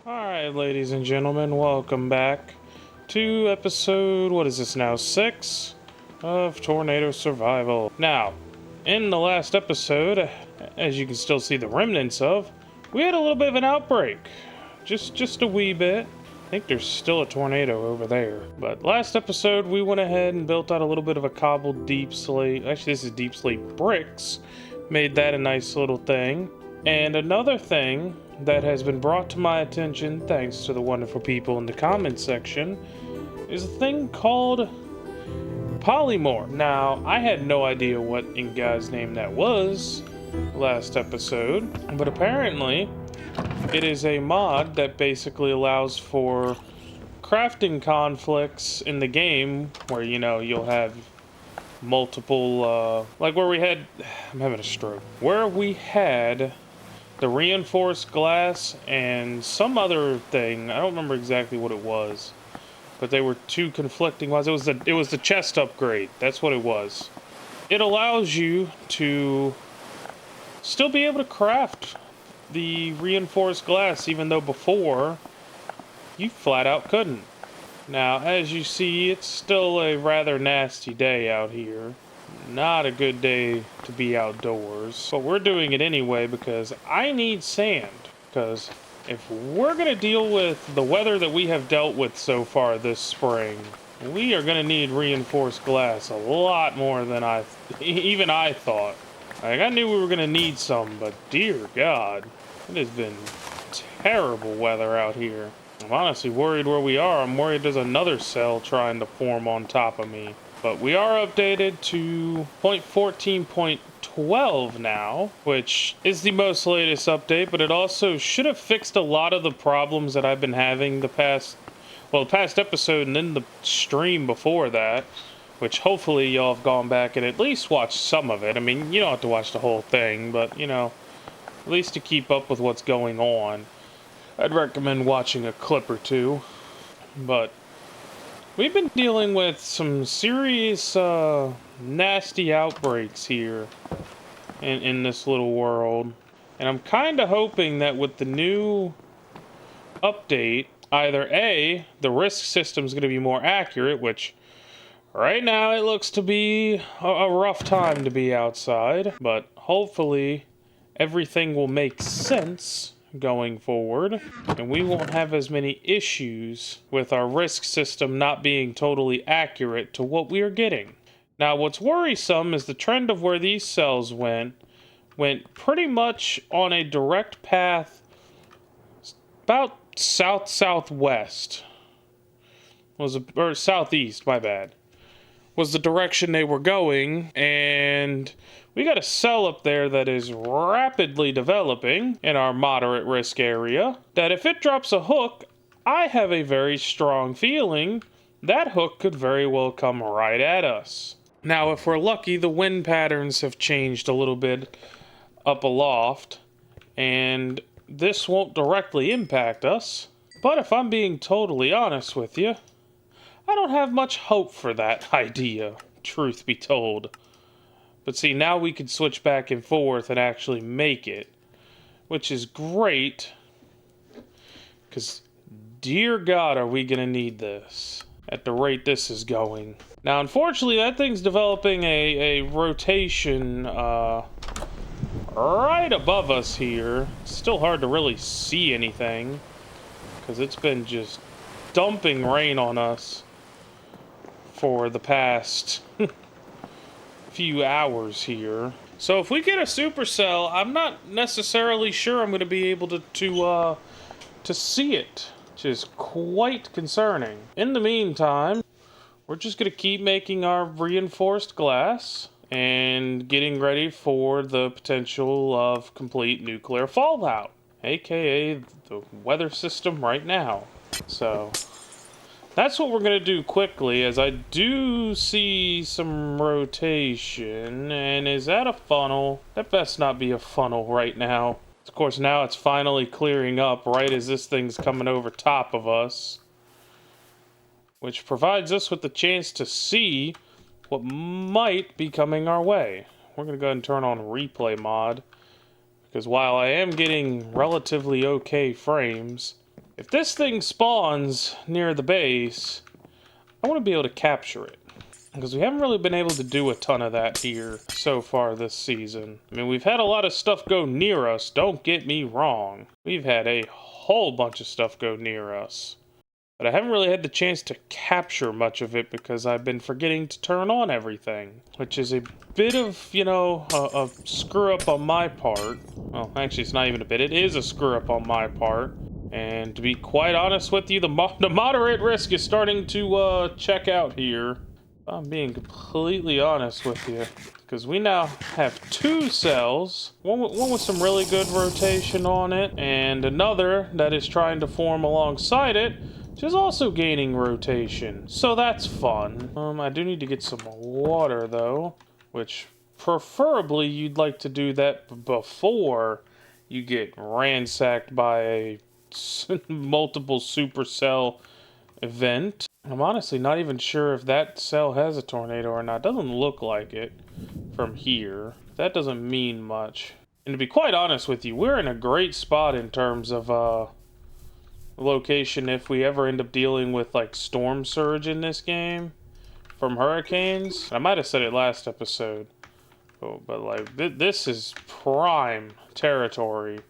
Alright, ladies and gentlemen, welcome back to episode, what is this now, 6 of Tornado Survival. Now, in the last episode, as you can still see the remnants of, we had a little bit of an outbreak. Just a wee bit. I think there's still a tornado over there. But last episode, we went ahead and built out a little bit of a cobbled deep slate. Actually, this is deep slate bricks. Made that a nice little thing. And another thing that has been brought to my attention, thanks to the wonderful people in the comments section, is a thing called polymorph. Now, I had no idea what in God's name that was last episode, but apparently it is a mod that basically allows for crafting conflicts in the game where, you know, you'll have multiple, like where we had, I'm having a stroke, where we had the reinforced glass and some other thing. I don't remember exactly what it was, but they were two conflicting ones. It was the chest upgrade. That's what it was. It allows you to still be able to craft the reinforced glass, even though before you flat out couldn't. Now, as you see, it's still a rather nasty day out here. Not a good day to be outdoors, but we're doing it anyway because I need sand. Because if we're going to deal with the weather that we have dealt with so far this spring, we are going to need reinforced glass a lot more than even I thought. Like, I knew we were going to need some, but dear God, it has been terrible weather out here. I'm honestly worried where we are. I'm worried there's another cell trying to form on top of me. But we are updated to 0.14.12 now, which is the most latest update, but it also should have fixed a lot of the problems that I've been having the past episode and then the stream before that, which hopefully y'all have gone back and at least watched some of it. I mean, you don't have to watch the whole thing, but, you know, at least to keep up with what's going on, I'd recommend watching a clip or two. But we've been dealing with some serious, nasty outbreaks here in this little world. And I'm kind of hoping that with the new update, either A, the risk system is going to be more accurate, which right now it looks to be a rough time to be outside, but hopefully everything will make sense going forward, and we won't have as many issues with our risk system not being totally accurate to what we are getting. Now, what's worrisome is the trend of where these cells went pretty much on a direct path about southwest. Or southeast, my bad. Was the direction they were going, and we got a cell up there that is rapidly developing in our moderate risk area, that if it drops a hook, I have a very strong feeling that hook could very well come right at us. Now, if we're lucky, the wind patterns have changed a little bit up aloft, and this won't directly impact us. But if I'm being totally honest with you, I don't have much hope for that idea, truth be told. But see, now we can switch back and forth and actually make it, which is great, because dear God, are we going to need this at the rate this is going. Now, unfortunately, that thing's developing a rotation right above us here. It's still hard to really see anything, because it's been just dumping rain on us for the past few hours here. So if we get a supercell, I'm not necessarily sure I'm going to be able to see it, which is quite concerning. In the meantime, we're just going to keep making our reinforced glass and getting ready for the potential of complete nuclear fallout, aka the weather system right now. So that's what we're going to do quickly, as I do see some rotation. And is that a funnel? That best not be a funnel right now. Of course, now it's finally clearing up right as this thing's coming over top of us, which provides us with the chance to see what might be coming our way. We're going to go ahead and turn on replay mod, because while I am getting relatively okay frames, If this thing spawns near the base, I want to be able to capture it. Because we haven't really been able to do a ton of that here so far this season. I mean, we've had a lot of stuff go near us, don't get me wrong. We've had a whole bunch of stuff go near us. But I haven't really had the chance to capture much of it because I've been forgetting to turn on everything. Which is a bit of, you know, a screw-up on my part. Well, actually, it's not even a bit. It is a screw-up on my part. And to be quite honest with you, the moderate risk is starting to check out here. I'm being completely honest with you. Because we now have 2 cells. One with some really good rotation on it. And another that is trying to form alongside it. Which is also gaining rotation. So that's fun. I do need to get some water though. Which preferably you'd like to do that before you get ransacked by a multiple Supercell event. I'm honestly not even sure if that cell has a tornado or not. Doesn't look like it from here. That doesn't mean much. And to be quite honest with you, we're in a great spot in terms of location if we ever end up dealing with like storm surge in this game from hurricanes. I might have said it last episode. But like this is prime territory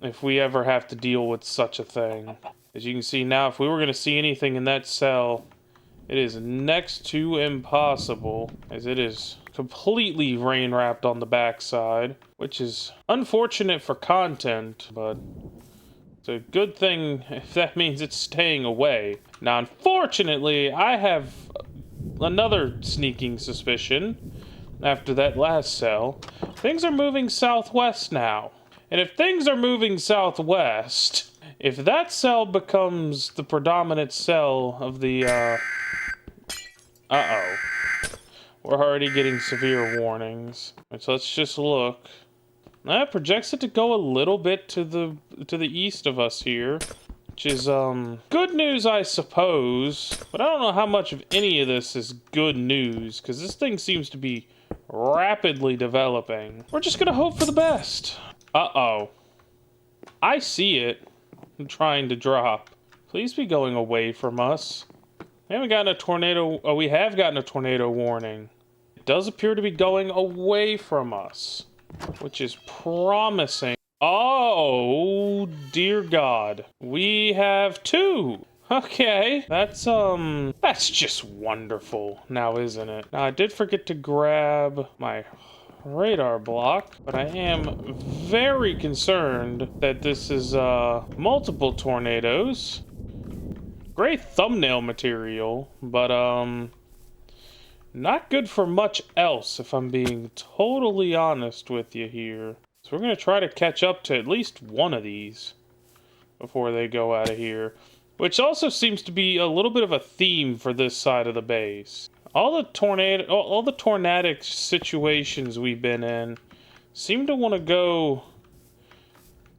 if we ever have to deal with such a thing. As you can see now, if we were going to see anything in that cell, it is next to impossible, as it is completely rain wrapped on the backside, which is unfortunate for content, but it's a good thing if that means it's staying away. Now, unfortunately, I have another sneaking suspicion after that last cell. Things are moving southwest now. And if things are moving southwest, if that cell becomes the predominant cell of the, uh-oh. We're already getting severe warnings. Right, so let's just look. That projects it to go a little bit to the east of us here. Which is, good news, I suppose. But I don't know how much of any of this is good news, because this thing seems to be rapidly developing. We're just gonna hope for the best. Uh-oh. I see it. I'm trying to drop. Please be going away from us. We haven't gotten a tornado. Oh, we have gotten a tornado warning. It does appear to be going away from us, which is promising. Oh, dear God. We have 2. Okay. That's just wonderful now, isn't it? Now, I did forget to grab my radar block, but I am very concerned that this is multiple tornadoes. Great thumbnail material, but not good for much else, if I'm being totally honest with you here. So we're gonna try to catch up to at least one of these before they go out of here, which also seems to be a little bit of a theme for this side of the base. All the tornadic situations we've been in seem to want to go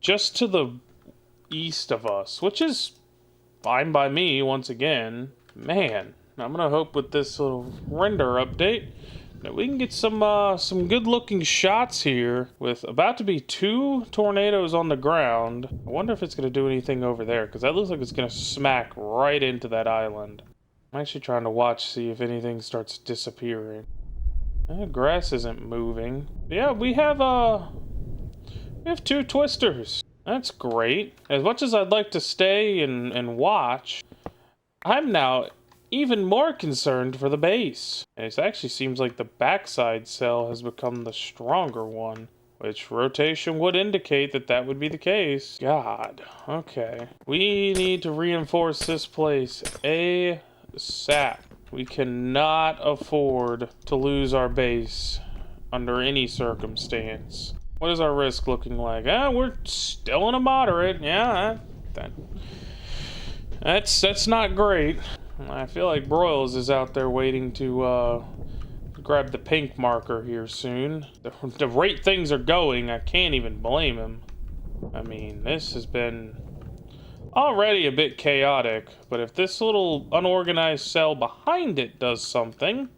just to the east of us, which is fine by me once again. Man, I'm gonna hope with this little render update that we can get some good-looking shots here with about to be 2 tornadoes on the ground. I wonder if it's gonna do anything over there, because that looks like it's gonna smack right into that island. I'm actually trying to watch, see if anything starts disappearing. Grass isn't moving. Yeah, we have 2 twisters. That's great. As much as I'd like to stay and watch, I'm now even more concerned for the base. And it actually seems like the backside cell has become the stronger one, which rotation would indicate that that would be the case. God, okay. We need to reinforce this place ASAP. We cannot afford to lose our base under any circumstance. What is our risk looking like? We're still in a moderate. Yeah, that's not great. I feel like Broyles is out there waiting to grab the pink marker here soon. The rate things are going, I can't even blame him. I mean, this has been already a bit chaotic, but if this little unorganized cell behind it does something,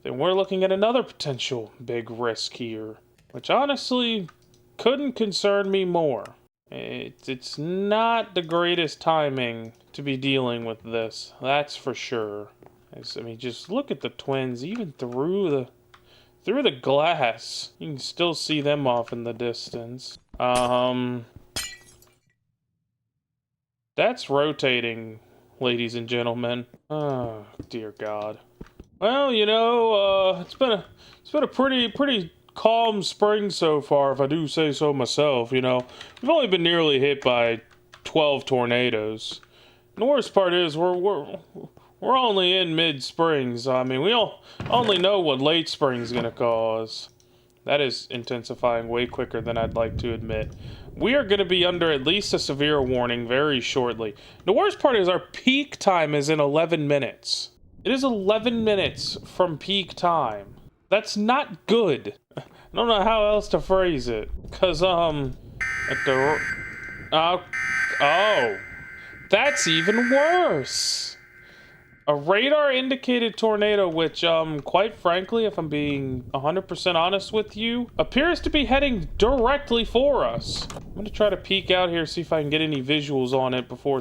then we're looking at another potential big risk here, which honestly couldn't concern me more. It's not the greatest timing to be dealing with this. That's for sure. I mean, just look at the twins, even through the glass. You can still see them off in the distance. That's rotating, ladies and gentlemen. Oh, dear God. Well, you know, it's been a pretty calm spring so far, if I do say so myself. You know, we've only been nearly hit by 12 tornadoes. And the worst part is we're only in mid-spring, so I mean we only know what late spring's gonna cause. That is intensifying way quicker than I'd like to admit. We are going to be under at least a severe warning very shortly. The worst part is our peak time is in 11 minutes. It is 11 minutes from peak time. That's not good. I don't know how else to phrase it. Because, at the... oh. That's even worse. A radar-indicated tornado, which, quite frankly, if I'm being 100% honest with you, appears to be heading directly for us. I'm gonna try to peek out here, see if I can get any visuals on it before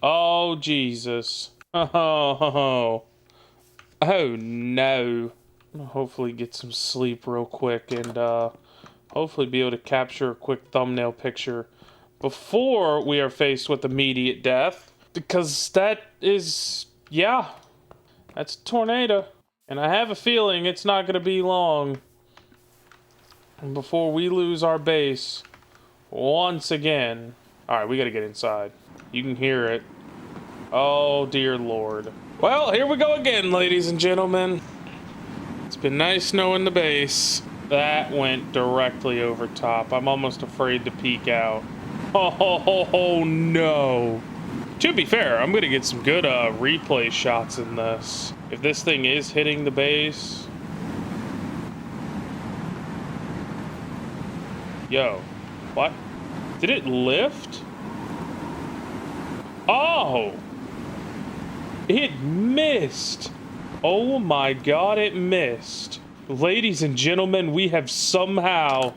Oh, Jesus. Oh, no. I'm gonna hopefully get some sleep real quick and, hopefully be able to capture a quick thumbnail picture before we are faced with immediate death. Because that is, yeah, that's a tornado. And I have a feeling it's not going to be long before we lose our base once again. Alright, we got to get inside. You can hear it. Oh, dear Lord. Well, here we go again, ladies and gentlemen. It's been nice knowing the base. That went directly over top. I'm almost afraid to peek out. Oh, no. To be fair, I'm gonna get some good replay shots in this. If this thing is hitting the base. Yo, what? Did it lift? Oh! It missed! Oh my God, it missed. Ladies and gentlemen, we have somehow...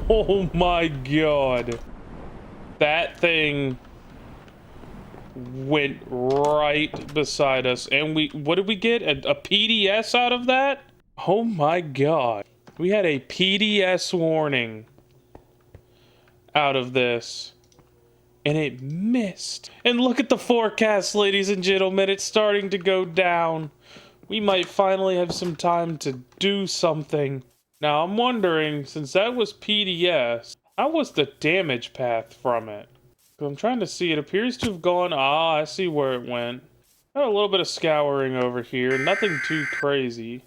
Oh my God. That thing went right beside us. And what did we get? A PDS out of that? Oh my God. We had a PDS warning out of this. And it missed. And look at the forecast, ladies and gentlemen. It's starting to go down. We might finally have some time to do something. Now, I'm wondering, since that was PDS, how was the damage path from it? I'm trying to see. It appears to have gone... Ah, I see where it went. Got a little bit of scouring over here. Nothing too crazy.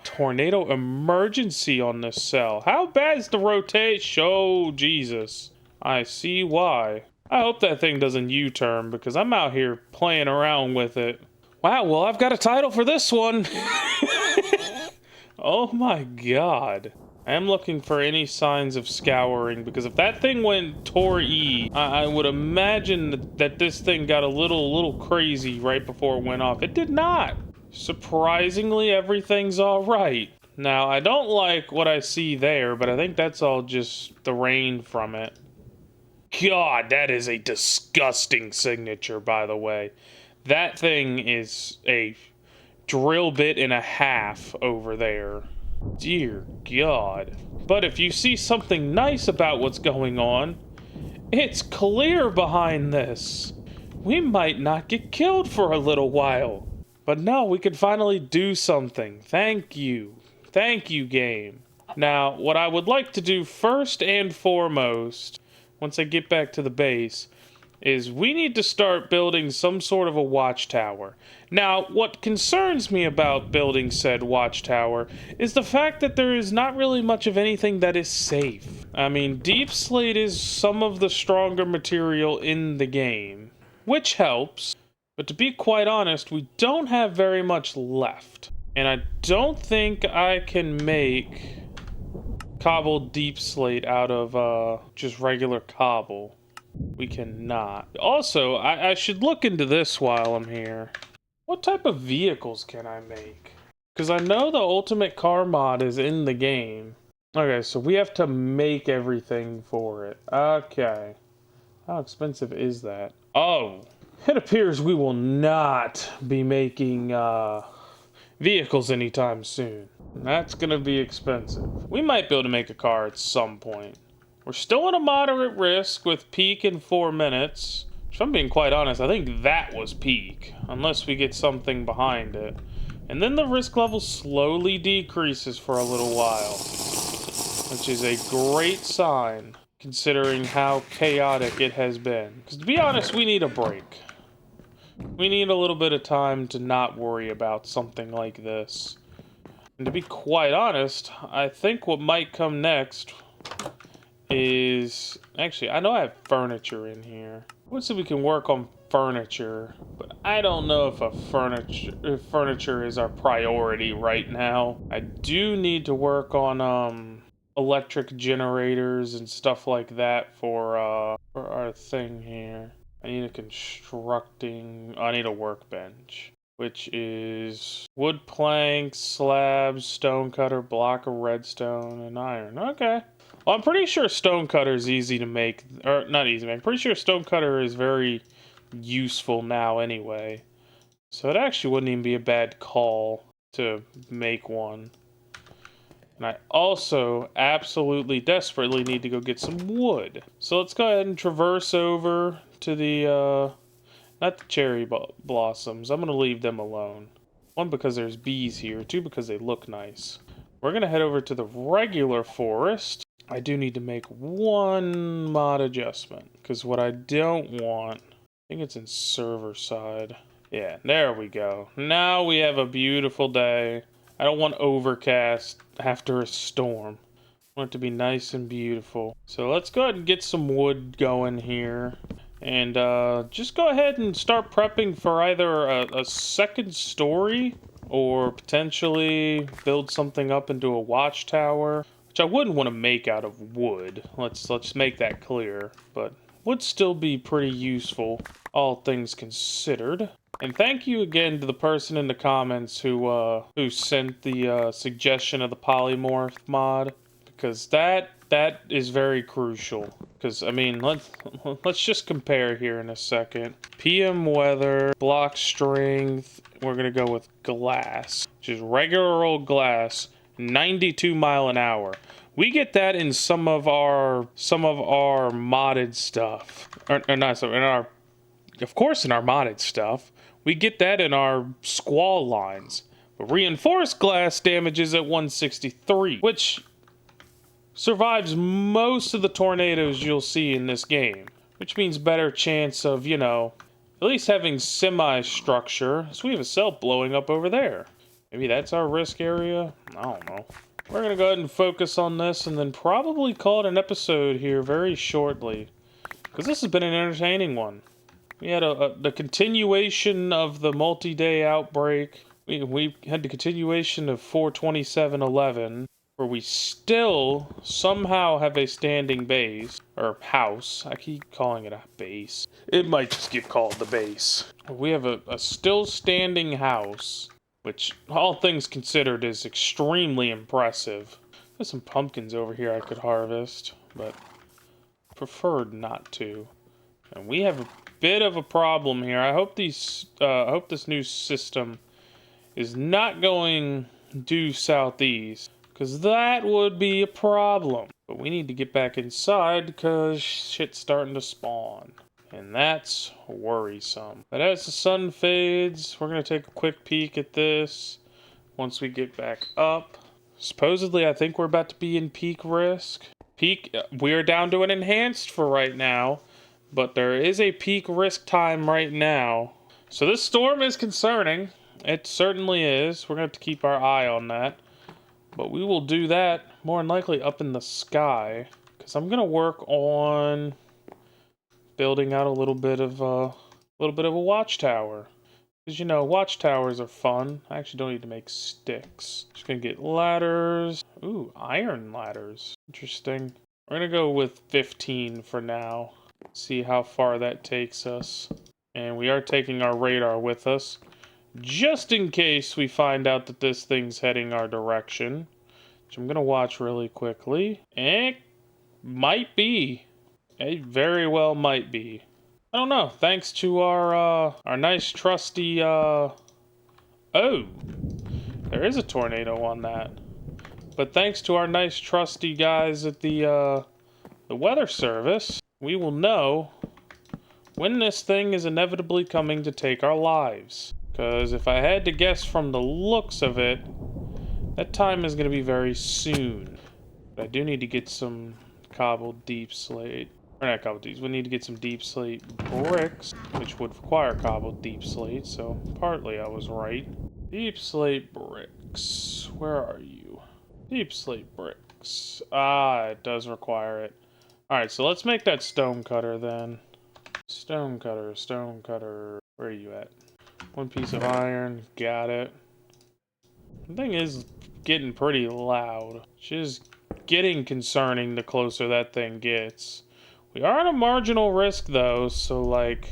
Tornado emergency on this cell. How bad is the rotation? Oh, Jesus. I see why. I hope that thing doesn't U-turn, because I'm out here playing around with it. Wow, well, I've got a title for this one. Oh my God. I am looking for any signs of scouring, because if that thing went Tor E, I would imagine that this thing got a little crazy right before it went off. It did not. Surprisingly, everything's all right. Now, I don't like what I see there, but I think that's all just the rain from it. God, that is a disgusting signature, by the way. That thing is a drill bit and a half over there. Dear God. But if you see something nice about what's going on, it's clear behind this. We might not get killed for a little while. But no, we could finally do something. Thank you. Thank you, game. Now, what I would like to do first and foremost, once I get back to the base, is we need to start building some sort of a watchtower. Now, what concerns me about building said watchtower is the fact that there is not really much of anything that is safe. I mean, deep slate is some of the stronger material in the game, which helps, but to be quite honest, we don't have very much left. And I don't think I can make cobbled deep slate out of just regular cobble. We cannot. Also, I should look into this while I'm here. What type of vehicles can I make? Because I know the ultimate car mod is in the game. Okay, so we have to make everything for it. Okay. How expensive is that? Oh, it appears we will not be making vehicles anytime soon. That's gonna be expensive. We might be able to make a car at some point. We're still at a moderate risk with peak in 4 minutes. If I'm being quite honest, I think that was peak, unless we get something behind it. And then the risk level slowly decreases for a little while, which is a great sign, considering how chaotic it has been. Because to be honest, we need a break. We need a little bit of time to not worry about something like this. And to be quite honest, I think what might come next is... Actually, I know I have furniture in here. Let's see if we can work on furniture. But I don't know if furniture is our priority right now. I do need to work on electric generators and stuff like that for our thing here. I need I need a workbench, which is wood planks, slabs, stone cutter, block of redstone, and iron. Okay. Well, I'm pretty sure stone cutter is easy to make, or not easy to make. I'm pretty sure stone cutter is very useful now anyway. So it actually wouldn't even be a bad call to make one. And I also absolutely desperately need to go get some wood. So let's go ahead and traverse over to the, not the cherry blossoms. I'm going to leave them alone. One, because there's bees here. Two, because they look nice. We're going to head over to the regular forest. I do need to make one mod adjustment, because what I don't want, I think it's in server side. Yeah, there we go. Now we have a beautiful day. I don't want overcast after a storm. I want it to be nice and beautiful. So let's go ahead and get some wood going here. And just go ahead and start prepping for either a second story or potentially build something up into a watchtower, which I wouldn't want to make out of wood. Let's make that clear, but would still be pretty useful, all things considered. And thank you again to the person in the comments who sent the suggestion of the polymorph mod, because that is very crucial. Because I mean, let's just compare here in a second. PM weather, block strength. We're gonna go with glass, which is regular old glass, 92 mile an hour. We get that in some of our modded stuff, or not so in our, of course, in our modded stuff. We get that in our squall lines. But reinforced glass damages at 163, which survives most of the tornadoes you'll see in this game, which means better chance of, you know, at least having semi-structure. So we have a cell blowing up over there. Maybe that's our risk area? I don't know. We're gonna go ahead and focus on this and then probably call it an episode here very shortly, because this has been an entertaining one. We had the continuation of the multi-day outbreak. We had the continuation of 42711, where we still somehow have a standing base, or house. I keep calling it a base. It might just get called the base. We have a still standing house, which, all things considered, is extremely impressive. There's some pumpkins over here I could harvest, but preferred not to. And we have a bit of a problem here. I hope this new system is not going due southeast, because that would be a problem. But we need to get back inside because shit's starting to spawn, and that's worrisome. But as the sun fades, we're gonna take a quick peek at this once we get back up. Supposedly, I think we're about to be in peak risk. We're down to an enhanced for right now, but there is a peak risk time right now. So this storm is concerning. It certainly is. We're going to have to keep our eye on that. But we will do that more than likely up in the sky, because I'm going to work on building out a little bit of a watchtower. Because, you know, watchtowers are fun. I actually don't need to make sticks. Just going to get ladders. Ooh, iron ladders. Interesting. We're going to go with 15 for now. See how far that takes us. And we are taking our radar with us. just in case we find out that this thing's heading our direction, which I'm gonna watch really quickly. It might be. It very well might be. I don't know. Thanks to our nice trusty oh, there is a tornado on that. But thanks to our nice trusty guys at the weather service, we will know when this thing is inevitably coming to take our lives. Because if I had to guess from the looks of it, that time is going to be very soon. But I do need to get some cobbled deep slate. Or not cobbled deep, we need to get some deep slate bricks, which would require cobbled deep slate, so partly I was right. Deep slate bricks, where are you? Deep slate bricks. Ah, it does require it. Alright, so let's make that stone cutter then. Stone cutter, stone cutter. Where are you at? One piece of iron, got it. The thing is getting pretty loud. Which is getting concerning the closer that thing gets. We are at a marginal risk though, so like,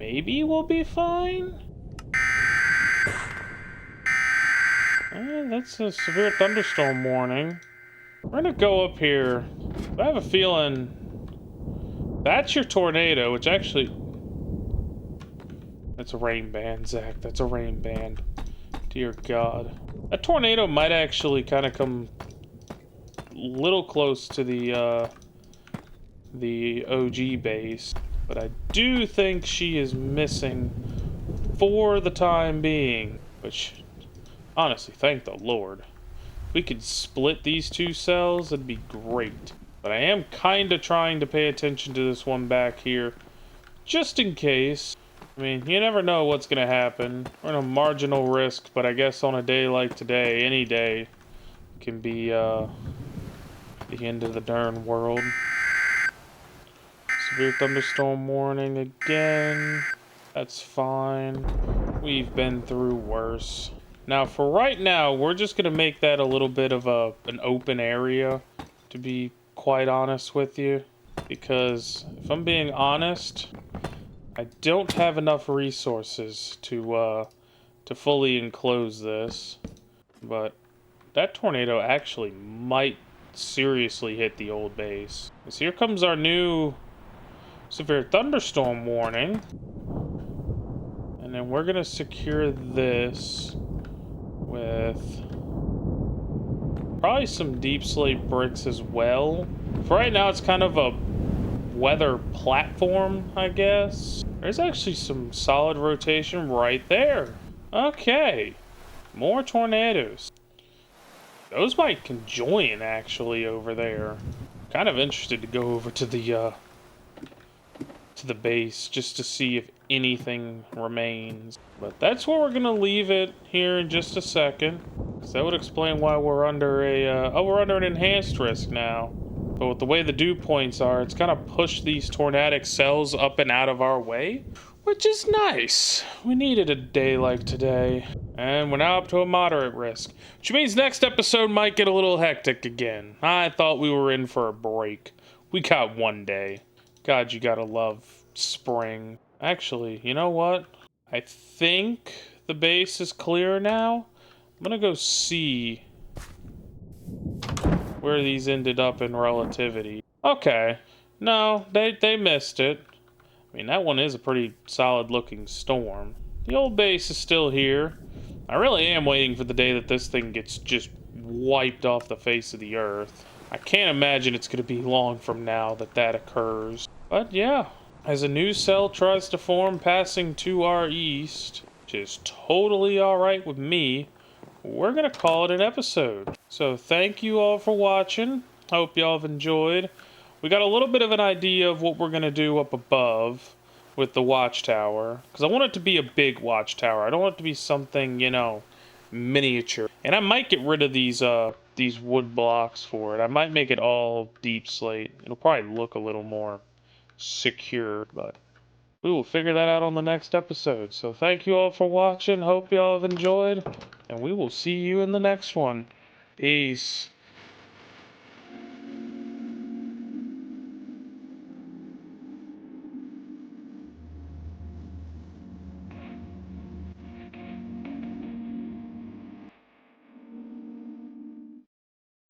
maybe we'll be fine? That's a severe thunderstorm warning. We're gonna go up here. I have a feeling that's your tornado, which actually... That's a rain band, Zach. That's a rain band. Dear God. That tornado might actually kind of come a little close to the OG base. But I do think she is missing for the time being. Which, honestly, thank the Lord. If we could split these two cells, it'd be great. But I am kind of trying to pay attention to this one back here, just in case. I mean, you never know what's going to happen. We're in a marginal risk, but I guess on a day like today, any day can be the end of the darn world. Severe thunderstorm warning again. That's fine. We've been through worse. Now, for right now, we're just going to make that a little bit of an open area, to be quite honest with you. Because, if I'm being honest, I don't have enough resources to fully enclose this. But that tornado actually might seriously hit the old base. So here comes our new severe thunderstorm warning. And then we're going to secure this with probably some deep slate bricks as well. For right now, it's kind of a weather platform, I guess. There's actually some solid rotation right there. Okay, more tornadoes. Those might conjoin actually over there. Kind of interested to go over to the base just to see if anything remains. But that's where we're gonna leave it here in just a second. Because that would explain why we're under we're under an enhanced risk now. But with the way the dew points are, it's kind of pushed these tornadic cells up and out of our way, which is nice. We needed a day like today. And we're now up to a moderate risk, which means next episode might get a little hectic again. I thought we were in for a break. We got one day. God, you gotta love spring. Actually, you know what? I think the base is clear now. I'm gonna go see where these ended up in relativity. Okay. No, they missed it. I mean, that one is a pretty solid looking storm. The old base is still here. I really am waiting for the day that this thing gets just wiped off the face of the earth. I can't imagine it's going to be long from now that that occurs. But yeah, as a new cell tries to form passing to our east, which is totally alright with me, we're going to call it an episode. So thank you all for watching. Hope y'all have enjoyed. We got a little bit of an idea of what we're going to do up above with the watchtower. Because I want it to be a big watchtower. I don't want it to be something, you know, miniature. And I might get rid of these wood blocks for it. I might make it all deep slate. It'll probably look a little more secure, but we will figure that out on the next episode. So thank you all for watching. Hope y'all have enjoyed, and we will see you in the next one. Peace.